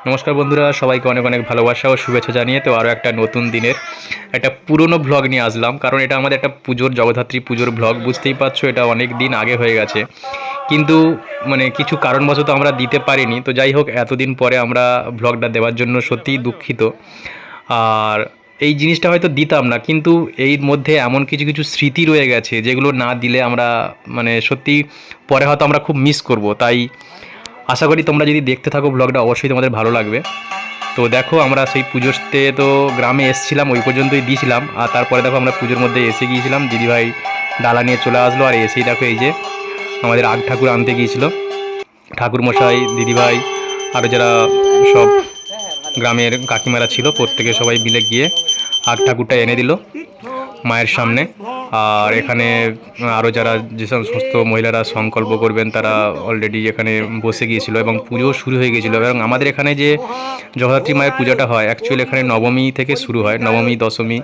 নমস্কার বন্ধুরা, সবাইকে অনেক অনেক ভালোবাসা ও শুভেচ্ছা জানিয়ে তো আরও একটা নতুন দিনের একটা পুরনো ব্লগ নিয়ে আসলাম। কারণ এটা আমাদের একটা পুজোর জগদ্ধাত্রী পুজোর ব্লগ, বুঝতেই পারছো এটা অনেক দিন আগে হয়ে গেছে, কিন্তু মানে কিছু কারণবশত আমরা দিতে পারিনি। তো যাই হোক, এতদিন পরে আমরা ব্লগটা দেওয়ার জন্য সত্যিই দুঃখিত। আর এই জিনিসটা হয়তো দিতাম না, কিন্তু এর মধ্যে এমন কিছু কিছু স্মৃতি রয়ে গেছে যেগুলো না দিলে আমরা মানে সত্যি পরে হয়তো আমরা খুব মিস করব। তাই আশা করি তোমরা যদি দেখতে থাকো ব্লগটা অবশ্যই তোমাদের ভালো লাগবে। তো দেখো, আমরা সেই পুজোতে তো গ্রামে এসেছিলাম, ওই পর্যন্তই দিয়েছিলাম। আর তারপরে দেখো আমরা পুজোর মধ্যে এসে গিয়েছিলাম, দিদিভাই ডালা নিয়ে চলে আসলো। আর এসেই দেখো এই যে আমাদের আগ ঠাকুর আনতে গিয়েছিল ঠাকুরমশাই, দিদিভাই, আরও যারা সব গ্রামের কাকিমারা ছিল, প্রত্যেকে সবাই মিলে গিয়ে আগ ঠাকুরটা এনে দিল মায়ের সামনে। আর এখানে আরও যারা যে সমস্ত মহিলারা সংকল্প করবেন তারা অলরেডি এখানে বসে গিয়েছিল এবং পুজো শুরু হয়ে গিয়েছিল। এবং আমাদের এখানে যে জগদ্ধাত্রী মায়ের পূজাটা হয় অ্যাকচুয়ালি এখানে নবমী থেকে শুরু হয়, নবমী, দশমী,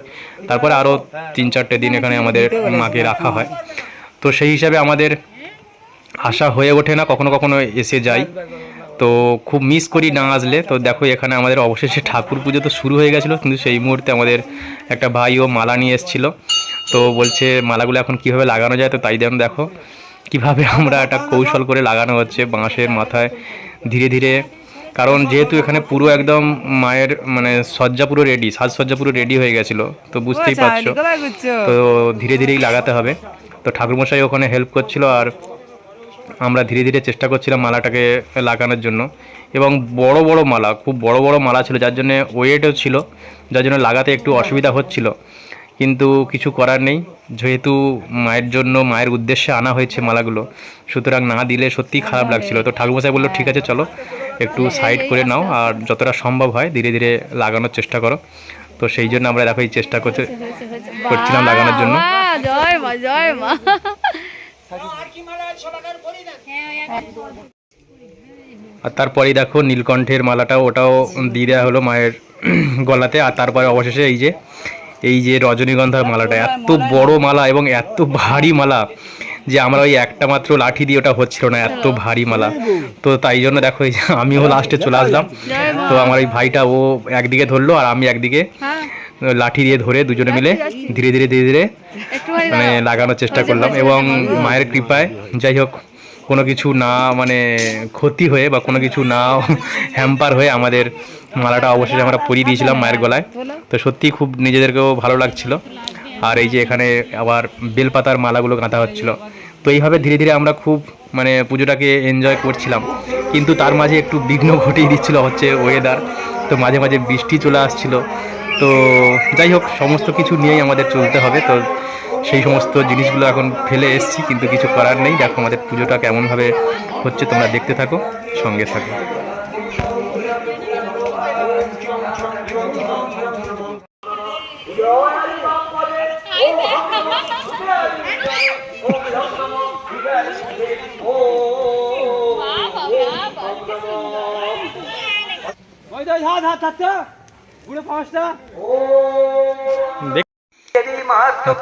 তারপরে আরও 3-4টে দিন এখানে আমাদের মাকে রাখা হয়। তো সেই হিসাবে আমাদের আসা হয়ে ওঠে না, কখনো কখনো এসে যাই, তো খুব মিস করি না আসলে। তো দেখো এখানে আমাদের অবশেষে ঠাকুর পুজো তো শুরু হয়ে গেছিলো, কিন্তু সেই মুহূর্তে আমাদের একটা ভাই ও মালা নিয়ে এসেছিলো। তো বলছে মালাগুলো এখন কীভাবে লাগানো যায়, তো তাই যেন দেখো কীভাবে আমরা একটা কৌশল করে লাগানো হচ্ছে বাঁশের মাথায় ধীরে ধীরে। কারণ যেহেতু এখানে পুরো একদম মায়ের মানে সজ্জা পুরো রেডি, সাজসজ্জা পুরো রেডি হয়ে গেছিলো, তো বুঝতেই পারছো, তো ধীরে ধীরেই লাগাতে হবে। তো ঠাকুরমশাই ওখানে হেল্প করছিল আর আমরা ধীরে ধীরে চেষ্টা করছিলাম মালাটাকে লাগানোর জন্য। এবং বড় বড় মালা, খুব বড় বড় মালা ছিল, যার জন্য ওয়েটও ছিল, যার জন্য লাগাতে একটু অসুবিধা হচ্ছিল। কিন্তু কিছু করার নেই, যেহেতু মায়ের জন্য, মায়ের উদ্দেশ্যে আনা হয়েছে মালাগুলো, সুতরাং না দিলে সত্যিই খারাপ লাগছিল। তো ঠাকুরমশাই বললো ঠিক আছে চলো একটু সাইড করে নাও আর যতটা সম্ভব হয় ধীরে ধীরে লাগানোর চেষ্টা করো। তো সেই জন্য আমরা দেখো এই চেষ্টা করছিলাম লাগানোর জন্য। জয় মা, জয় মা। আর তারপরেই দেখো নীলকণ্ঠের মালাটাও, ওটাও দিয়ে দেওয়া হলো মায়ের গলাতে। আর তারপরে অবশেষে এই যে রজনীগন্ধার মালাটা, এত বড় মালা এবং এত ভারী মালা যে আমরা ওই একটা মাত্র লাঠি দিয়ে ওটা হচ্ছিল না, এত ভারী মালা। তো তাই জন্য দেখো এই যে আমিও লাস্টে চলে আসলাম। তো আমার ওই ভাইটা ও একদিকে ধরলো আর আমি একদিকে লাঠি দিয়ে ধরে দুজনে মিলে ধীরে ধীরে ধীরে ধীরে মানে লাগানোর চেষ্টা করলাম। এবং মায়ের কৃপায় যাই হোক কোনো কিছু না মানে ক্ষতি হয়ে বা কোনো কিছু না হ্যাম্পার হয়ে আমাদের মালাটা অবশেষে আমরা পরিয়ে দিয়েছিলাম মায়ের গলায়। তো সত্যিই খুব নিজেদেরকেও ভালো লাগছিল। আর এই যে এখানে আবার বেলপাতার মালাগুলো গাঁথা হচ্ছিল। তো এইভাবে ধীরে ধীরে আমরা খুব মানে পুজোটাকে এনজয় করছিলাম। কিন্তু তার মাঝে একটু বিঘ্ন ঘটিয়ে দিচ্ছিল হচ্ছে ওয়েদার। তো মাঝে মাঝে বৃষ্টি চলে আসছিল। তো যাই হোক, সমস্ত কিছু নিয়েই আমাদের চলতে হবে। তো সেই সমস্ত জিনিসগুলো এখন ফেলে এসেছি, কিন্তু কিছু করার নেই। দেখো আমাদের পুজোটা কেমনভাবে হচ্ছে, তোমরা দেখতে থাকো, সঙ্গে থাকো।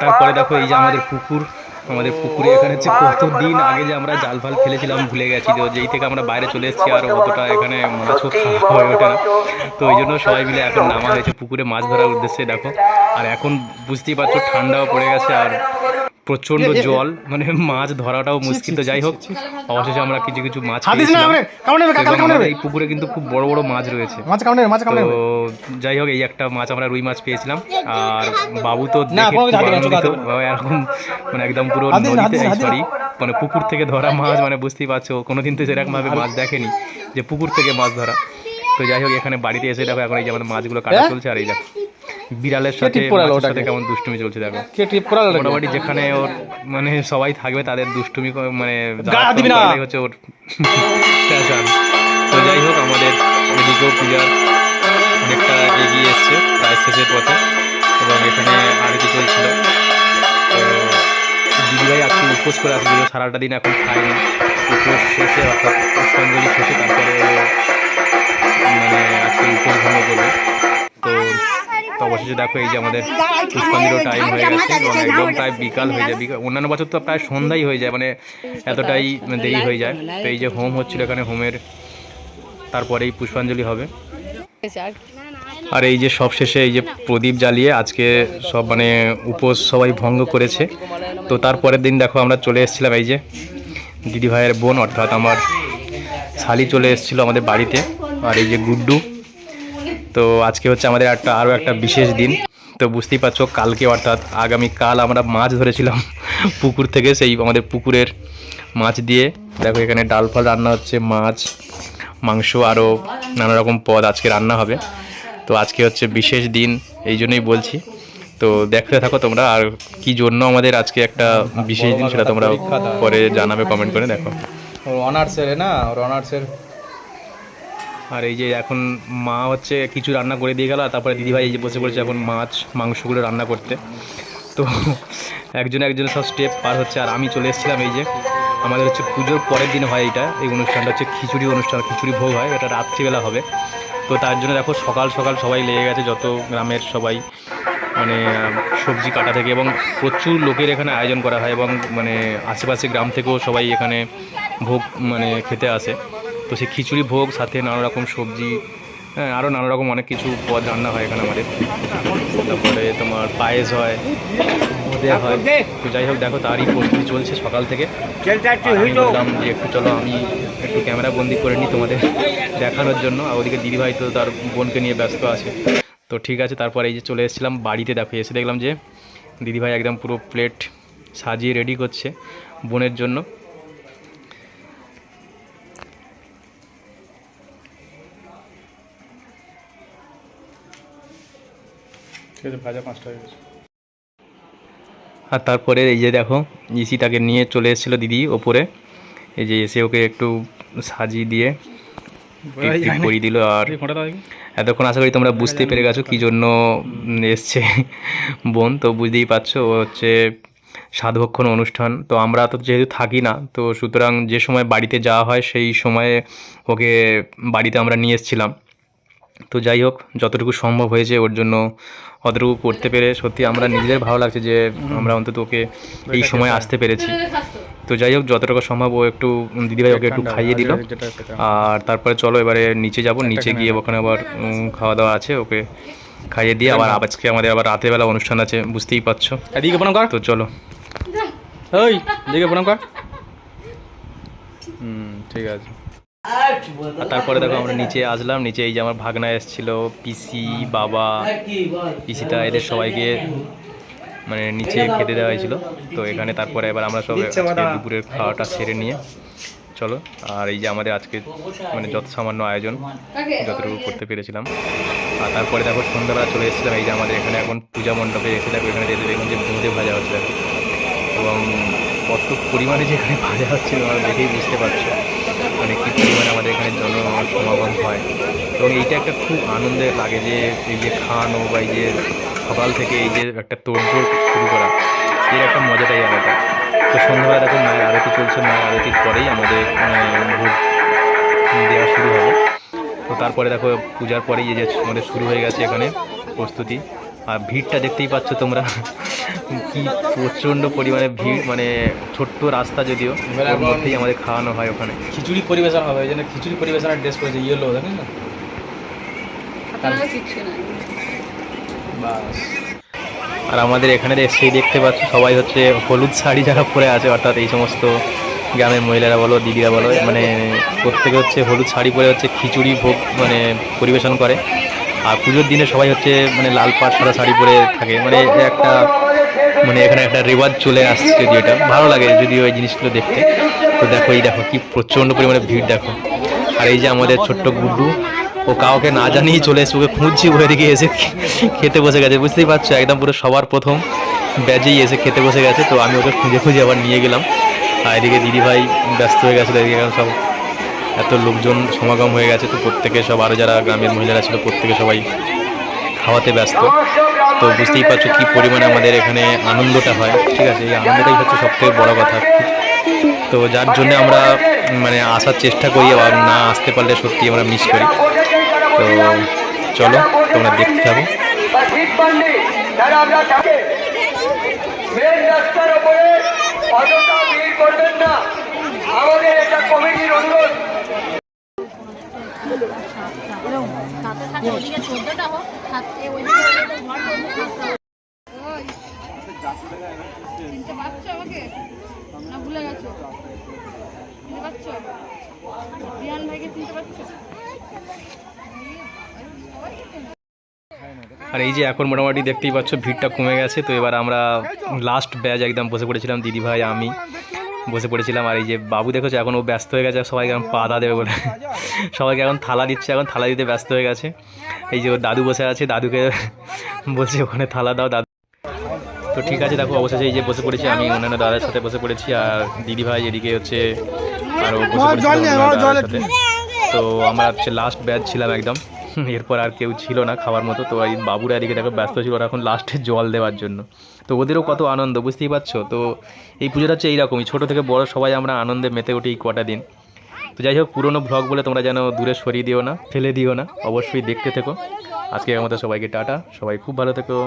তারপরে দেখো এই যে আমাদের পুকুর, আমাদের পুকুরে এখানে হচ্ছে কতদিন আগে যে আমরা জাল ফাল ফেলেছিলাম ভুলে গেছি। তো যেই থেকে আমরা বাইরে চলে এসেছি আর অতটা এখানে মাছও খাওয়া হয়ে ওঠে না, তো ওই জন্য সবাই মিলে এখন নামা হয়েছে পুকুরে মাছ ধরার উদ্দেশ্যে। দেখো আর এখন বুঝতেই পারছো ঠান্ডাও পড়ে গেছে আর প্রচণ্ড জল, মানে মাছ ধরাটাও মুশকিল। তো যাই হোক অবশেষে আমরা কিছু কিছু মাছ এই পুকুরে কিন্তু খুব বড় বড় মাছ রয়েছে। তো যাই হোক এই একটা মাছ আমরা রুই মাছ পেয়েছিলাম। আর বাবু তো এরকম মানে একদম পুরো নদীতে, সরি মানে পুকুর থেকে ধরা মাছ, মানে বুঝতেই পারছো কোনোদিন তো সেরকমভাবে মাছ দেখেনি যে পুকুর থেকে মাছ ধরা। তো যাই হোক এখানে বাড়িতে এসে দেখো এখন এই যে আমাদের মাছগুলো কাটা চলছে। আর এই দেখো বিড়ালের সাথে কেমন দুষ্টুমি চলছে দেখো। মোটামুটি যেখানে ওর মানে সবাই থাকবে তাদের দুষ্টুমি মানে হচ্ছে ওর ফ্যাশন। তো যাই হোক আমাদের এদিকেও পূজার অনেকটা এগিয়ে এসছে, প্রায় শেষের পথে। এবং এখানে আরতি চলছিল। উপোস করে আসবে, সারাটা দিন এখন খায়নি। উপোস শেষে অর্থাৎ পুষ্পাঞ্জলি শেষে তারপরে মানে আজকে উপোস ভঙ্গ করবে। তো অবশেষে দেখো এই যে আমাদের পুষ্পাঞ্জলির টাইম হয়ে গেছে এবং একদম প্রায় বিকাল হয়ে যায়। অন্যান্য বছর তো প্রায় সন্ধ্যাই হয়ে যায়, মানে এতটাই দেরি হয়ে যায়। তো এই যে হোম হচ্ছিল এখানে, হোমের তারপরেই পুষ্পাঞ্জলি হবে। আর এই যে সব শেষে এই যে প্রদীপ জ্বালিয়ে আজকে সব মানে উপোস সবাই ভঙ্গ করেছে। তো তারপরের দিন দেখো আমরা চলে এসেছিলাম, এই যে দিদিভাইয়ের বোন অর্থাৎ আমার শালি চলে এসেছিলো আমাদের বাড়িতে, আর এই যে গুড্ডু। তো আজকে হচ্ছে আমাদের আরও একটা বিশেষ দিন। তো বুঝতেই পারছো কালকে অর্থাৎ আগামীকাল আমরা মাছ ধরেছিলাম পুকুর থেকে, সেই আমাদের পুকুরের মাছ দিয়ে দেখো এখানে ডাল ফাল রান্না হচ্ছে, মাছ মাংস আরও নানা রকম পদ আজকে রান্না হবে। তো আজকে হচ্ছে বিশেষ দিন, এই জন্যই বলছি। তো দেখতে থাকো তোমরা, আর কি জন্য আমাদের আজকে একটা বিশেষ দিন সেটা তোমরা পরে জানাবে কমেন্ট করে। দেখো অনার্সের না, ওর অনার্সের। আর এই যে এখন মা হচ্ছে কিছু রান্না করে দিয়ে গেল, আর তারপরে দিদিভাই এই যে বসে পড়েছে এখন মাছ মাংসগুলো রান্না করতে। তো একজন সব স্টেপ পার হচ্ছে, আর আমি চলে এসেছিলাম এই যে আমাদের হচ্ছে পুজোর পরের দিন হয় এইটা, এই অনুষ্ঠানটা হচ্ছে খিচুড়ি অনুষ্ঠান, খিচুড়ি ভোগ হয়, এটা রাত্রিবেলা হবে। তো তার জন্য দেখো সকাল সকাল সবাই লেগে গেছে, যত গ্রামের সবাই মানে সবজি কাটা থেকে, এবং প্রচুর লোকের এখানে আয়োজন করা হয়, এবং মানে আশেপাশে গ্রাম থেকেও সবাই এখানে ভোগ মানে খেতে আসে। তো সেই খিচুড়ি ভোগ সাথে নানা রকম সবজি, হ্যাঁ আরও নানা রকম অনেক কিছু পদ রান্না হয় এখানে আমাদের। তারপরে তোমার পায়েস হয়, দেওয়া হয়। তো যাই হোক দেখো তারই প্রস্তুতি চলছে সকাল থেকে। আমি বললাম যে একটু চলো আমি একটু ক্যামেরা বন্দি করে নিই তোমাদের দেখানোর জন্য, আর ওদিকে দিদিভাই তো তার বোনকে নিয়ে ব্যস্ত আছে। তো ঠিক আছে, তারপর এই যে চলে এসেছিলাম বাড়িতে। দেখো এসে দেখলাম যে দিদিভাই একদম পুরো প্লেট সাজিয়ে রেডি করছে বোনের জন্য। ভাজা 5টা হয়ে গেছে। আর তারপরে এই যে দেখো ইসিটাকে নিয়ে চলে এসেছিলো দিদি ওপরে, এই যে এসে ওকে একটু সাজিয়ে দিয়ে করিয়ে দিল। আর এতক্ষণ আশা করি তোমরা বুঝতে পেরে গেছো কী জন্য এসছে বোন। তো বুঝতেই পারছো ও হচ্ছে সাধভক্ষণ অনুষ্ঠান। তো আমরা তো যেহেতু থাকি না, তো সুতরাং যে সময় বাড়িতে যাওয়া হয় সেই সময়ে ওকে বাড়িতে আমরা নিয়ে এসেছিলাম। তো যাই হোক যতটুকু সম্ভব হয়েছে ওর জন্য অতটুকু করতে পেরে সত্যি আমরা নিজেদের ভালো লাগছে যে আমরা অন্তত ওকে এই সময় আসতে পেরেছি। তো যাই হোক যতটুকু সম্ভব ও একটু দিদিভাই ওকে একটু খাইয়ে দিল। আর তারপরে চলো এবারে নিচে যাব, নিচে গিয়ে ওখানে আবার খাওয়া দাওয়া আছে, ওকে খাইয়ে দিয়ে আবার আজকে আমাদের আবার রাতেরবেলা অনুষ্ঠান আছে, বুঝতেই পারছো। এদিকে প্রণাম কর। তো চলো ওই দিকে প্রণাম কর। ঠিক আছে। আর তারপরে দেখো আমরা নিচে আসলাম, নিচে এই যে আমার ভাগনা এসেছিল, পিসি বাবা পিসিটা, এদের সবাইকে মানে নিচে খেতে দেওয়া হয়েছিল। তো এখানে তারপরে এবার আমরা সব দুপুরের খাওয়াটা সেরে নিয়ে চলো। আর এই যে আমাদের আজকে মানে যত সামান্য আয়োজন যতটুকু করতে পেরেছিলাম। আর তারপরে দেখো সন্ধ্যাবেলা চলে এসেছিলাম এই যে আমাদের এখানে এখন পূজা মণ্ডপে এসে দেখো এখানে দেখুন যে বোঁদে ভাজা হচ্ছে, এবং কত পরিমাণে যে এখানে ভাজা হচ্ছিল আর দেখেই বুঝতে পারছো মানে কী পরিমাণে আমাদের এখানে জনসমাগম হয়। এবং এইটা একটা খুব আনন্দের লাগে যে এই যে খাওয়ানো বা এই যে সকাল থেকে এই যে একটা তোড়জোড় শুরু করা, এর একটা মজাটাই আলাদা। তো সন্ধ্যাবেলা দেখো মায়ের আরতি চলছে, মায়ের আরতির পরেই আমাদের ভোগ দেওয়া শুরু হবে। তো তারপরে দেখো পূজার পরেই এই যে আমাদের শুরু হয়ে গেছে এখানে প্রস্তুতি। আর ভিড়টা দেখতেই পাচ্ছ তোমরা কি প্রচণ্ড পরিমাণে ভিড়, মানে ছোট্ট রাস্তা যদিও ওর মধ্যেই আমাদের খাওয়ানো হয় ওখানে। খিচুড়ি পরিবেশন হবে, ওই জন্য খিচুড়ি পরিবেশনের ড্রেস করেছে ইয়েলো, দেখেন না বাস। আর আমাদের এখানে সেই দেখতে পাচ্ছ সবাই হচ্ছে হলুদ শাড়ি যারা পরে আছে, অর্থাৎ এই সমস্ত গ্রামের মহিলারা বলো দিদিরা বলো, মানে প্রত্যেকে হচ্ছে হলুদ শাড়ি পরে হচ্ছে খিচুড়ি ভোগ মানে পরিবেশন করে। আর পুজোর দিনে সবাই হচ্ছে মানে লাল পাড় সাদা শাড়ি পরে থাকে, মানে একটা মানে এখানে একটা রেওয়াজ চলে আসছে, যদি এটা ভালো লাগে যদিও এই জিনিসগুলো দেখতে। তো দেখো এই দেখো কি প্রচণ্ড পরিমাণে ভিড় দেখো। আর এই যে আমাদের ছোট্ট গুড্ডু, ও কাউকে না জানিয়েই চলে এসে, ওকে খুঁজছি ওই দিকে এসে খেতে বসে গেছে, বুঝতেই পারছো একদম পুরো সবার প্রথম ব্যাজেই এসে খেতে বসে গেছে। তো আমি ওকে খুঁজে খুঁজে আবার নিয়ে গেলাম। আর এদিকে দিদিভাই ব্যস্ত হয়ে গেছিলো, এদিকে সব এত লোকজন সমাগম হয়ে গেছে, তো প্রত্যেকে সব আরও যারা গ্রামের মহিলারা ছিল প্রত্যেকে সবাই খাওয়াতে ব্যস্ত। তো বুঝতেই পারছো কী পরিমাণে আমাদের এখানে আনন্দটা হয়, ঠিক আছে? এই আনন্দটাই হচ্ছে সবথেকে বড় কথা। তো যার জন্য আমরা মানে আসার চেষ্টা করি, আর না আসতে পারলে সত্যি আমরা মিস করি। তো চলো তোমরা দেখতে থাকো। মেন রাস্তার ওপরে অযথা ভিড় করবেন না, আমাদের এটা কমিটির অনুরোধ। চিনতে পারছো আমাকে না ভুলে গেছো? চিনতে পারছো রিয়ান ভাইকে? চিনতে পারছো? আর এই যে এখন মোটামুটি দেখতেই পাচ্ছ ভিড়টা কমে গেছে। তো এবার আমরা লাস্ট ব্যাচ একদম বসে পড়েছিলাম, দিদিভাই আমি বসে পড়েছিলাম। আর এই যে বাবু দেখেছো এখন ও ব্যস্ত হয়ে গেছে সবাইকে এখন পাতা দেবে বলে, সবাইকে এখন থালা দিচ্ছে, এখন থালা দিতে ব্যস্ত হয়ে গেছে। এই যে ওর দাদু বসে আছে, দাদুকে বলছে ওখানে থালা দাও দাদু। তো ঠিক আছে, দেখো অবশেষে এই যে বসে পড়েছি আমি অন্যান্য দাদার সাথে বসে পড়েছি, আর দিদিভাই এদিকে হচ্ছে আরও বসে পড়েছিল অন্যান্য দাদার সাথে। তো আমরা হচ্ছে লাস্ট ব্যাচ ছিলাম একদম, এরপর আর কেউ ছিল না খাওয়ার মতো। তো এই বাবুরা এদিকে দেখো ব্যস্ত ছিল, ওরা এখন লাস্টে জল দেওয়ার জন্য। তো ওদেরও কত আনন্দ বুঝতেই পারছো। তো এই পুজোটা হচ্ছে এইরকমই, ছোটো থেকে বড় সবাই আমরা আনন্দে মেতে উঠি এই কটা দিন। তো যাই হোক, পুরোনো ভ্লগ বলে তোমরা যেন দূরে সরিয়ে দিও না, ফেলে দিও না, অবশ্যই দেখতে থেকো। আজকে আমাদের সবাইকে টাটা, সবাই খুব ভালো থেকো।